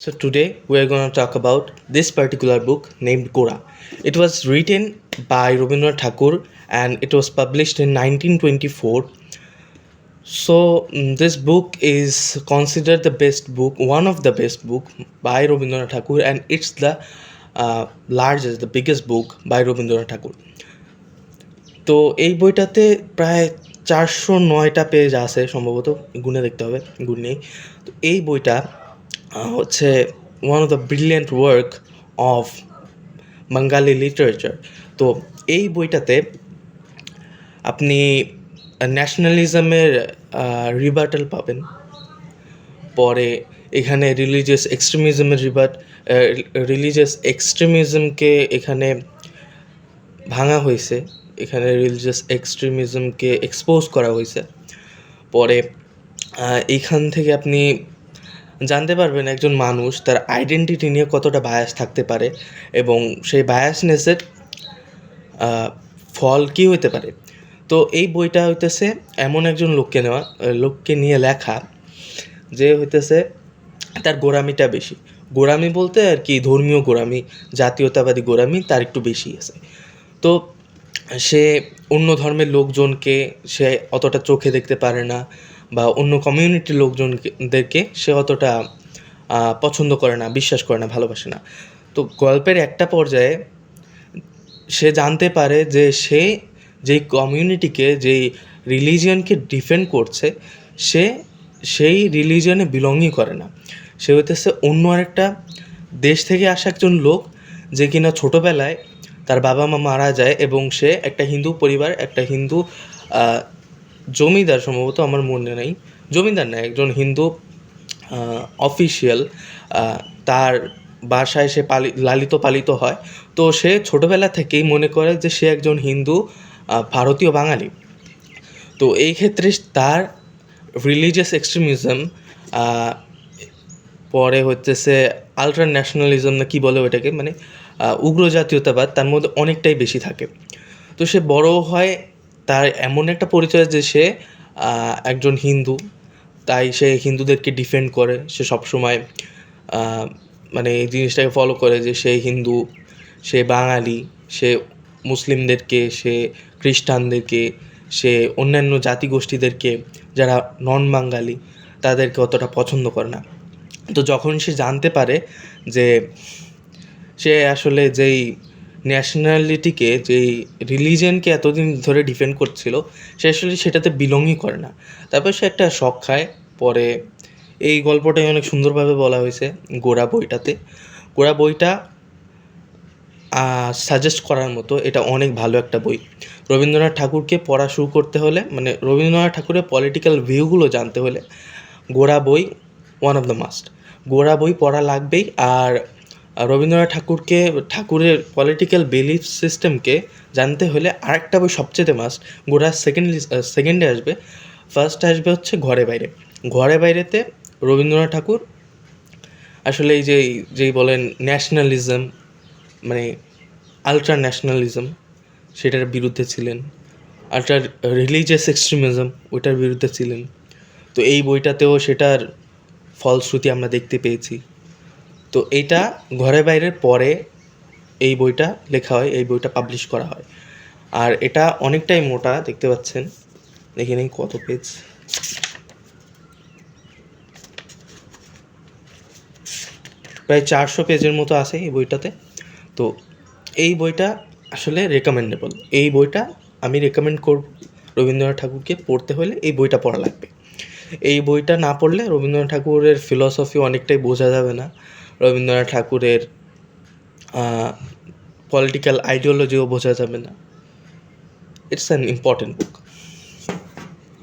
So today we are going to talk about this particular book named Gora. It was written by Rabindranath Tagore and it was published in 1924. This book is considered the best book, one of the best book by Rabindranath Tagore, and it's the largest, the biggest book by Rabindranath Tagore. তো এই বইটাতে প্রায় 409টা page আছে সম্ভবত, গুনে দেখতে হবে, গুণ নেই। তো এই বইটা হচ্ছে one of the brilliant work of Bengali literature. তো এই বইটাতে আপনি ন্যাশনালিজমের রিবার্টাল পাবেন, পরে এখানে রিলিজিয়াস এক্সট্রিমিজমকে এখানে ভাঙা হয়েছে, এখানে রিলিজিয়াস এক্সট্রিমিজমকে এক্সপোজ করা হয়েছে। পরে এইখান থেকে আপনি জানতে পারবেন একজন মানুষ তার আইডেন্টিটি নিয়ে কতটা বায়াস থাকতে পারে এবং সেই বায়াসনেসের ফল কী হতে পারে। তো এই বইটা হইতেছে এমন একজন লোককে নিয়ে লেখা যে হইতেছে তার গোঁড়ামিটা বেশি। গোঁড়ামি বলতে আর কি ধর্মীয় গোঁড়ামি, জাতীয়তাবাদী গোঁড়ামি তার একটু বেশি আছে। তো সে অন্য ধর্মের লোকজনকে সে অতটা চোখে দেখতে পারে না, বা অন্য কমিউনিটির লোকজনদেরকে সে অতটা পছন্দ করে না, বিশ্বাস করে না, ভালোবাসে না। তো গল্পের একটা পর্যায়ে সে জানতে পারে যে সে যেই কমিউনিটিকে, যেই রিলিজিয়নকে ডিফেন্ড করছে, সে সেই রিলিজিয়নে বিলংই করে না। সে হইতেছে অন্য আরেকটা দেশ থেকে আসা একজন লোক, যে কিনা ছোটোবেলায় তার বাবা মা মারা যায় এবং সে একটা হিন্দু পরিবার, একটা হিন্দু জমিদার, সম্ভবত আমার মনে নেই, জমিদার না, একজন হিন্দু অফিসিয়াল, তার বাসায় সে লালিত পালিত হয়। তো সে ছোটোবেলা থেকেই মনে করে যে সে একজন হিন্দু ভারতীয় বাঙালি। তো এই ক্ষেত্রে তার রিলিজিয়াস এক্সট্রিমিজম, পরে হচ্ছে আলট্রা ন্যাশনালিজম না কী বলে ওইটাকে, মানে উগ্র জাতীয়তাবাদ তার মধ্যে অনেকটাই বেশি থাকে। তো সে বড় হয়, তার এমন একটা পরিচয় যে সে একজন হিন্দু, তাই সে হিন্দুদেরকে ডিফেন্ড করে। সে সবসময় মানে এই জিনিসটাকে ফলো করে যে সে হিন্দু, সে বাঙালি, সে মুসলিমদেরকে, সে খ্রিস্টানদেরকে, সে অন্যান্য জাতিগোষ্ঠীদেরকে যারা নন বাঙালি তাদেরকে অতটা পছন্দ করে না। তো যখন সে জানতে পারে যে সে আসলে যেই ন্যাশনালিটিকে, যেই রিলিজিয়নকে এতদিন ধরে ডিফেন্ড করছিল, সে আসলে সেটাতে বিলংই করে না। তারপর সে একটা শক খায়। পরে এই গল্পটাই অনেক সুন্দরভাবে বলা হয়েছে গোরা বইটাতে। গোরা বইটা সাজেস্ট করার মতো, এটা অনেক ভালো একটা বই। রবীন্দ্রনাথ ঠাকুরকে পড়া শুরু করতে হলে, মানে রবীন্দ্রনাথ ঠাকুরের পলিটিক্যাল ভিউগুলো জানতে হলে গোরা বই ওয়ান অফ দ্য মাস্ট। গোরা বই পড়া লাগবেই। আর রবীন্দ্রনাথ ঠাকুরের পলিটিক্যাল বিলিফ সিস্টেমকে জানতে হলে আরেকটা বই সবচেয়ে মাস্ট, গোরা সেকেন্ডে আসবে। ফার্স্ট আসবে হচ্ছে ঘরে বাইরে। ঘরে বাইরেতে রবীন্দ্রনাথ ঠাকুর আসলে এই যেই বলেন ন্যাশনালিজম, মানে আলট্রা ন্যাশনালিজম, সেটার বিরুদ্ধে ছিলেন। আলট্রা রিলিজিয়াস এক্সট্রিমিজম, ওইটার বিরুদ্ধে ছিলেন। তো এই বইটাতেও সেটার ফলশ্রুতি আমরা দেখতে পেয়েছি। তো এইটা ঘরে বাইরের পরে এই বইটা লেখা হয়, এই বইটা পাবলিশ করা হয়। আর এটা অনেকটাই মোটা, দেখতে পাচ্ছেন, দেখে নিন কত পেজ, প্রায় 400 পেজের মতো আছে এই বইটাতে। তো এই বইটা আসলে রেকমেন্ডেবল। এই বইটা আমি রেকমেন্ড করব রবীন্দ্রনাথ ঠাকুরকে পড়তে হলে এই বইটা পড়া লাগবে। এই বইটা না পড়লে রবীন্দ্রনাথ ঠাকুরের ফিলসফি অনেকটাই বোঝা যাবে না, রবীন্দ্রনাথ ঠাকুরের পলিটিক্যাল আইডিওলজিও বোঝা যাবে না। It's an important book.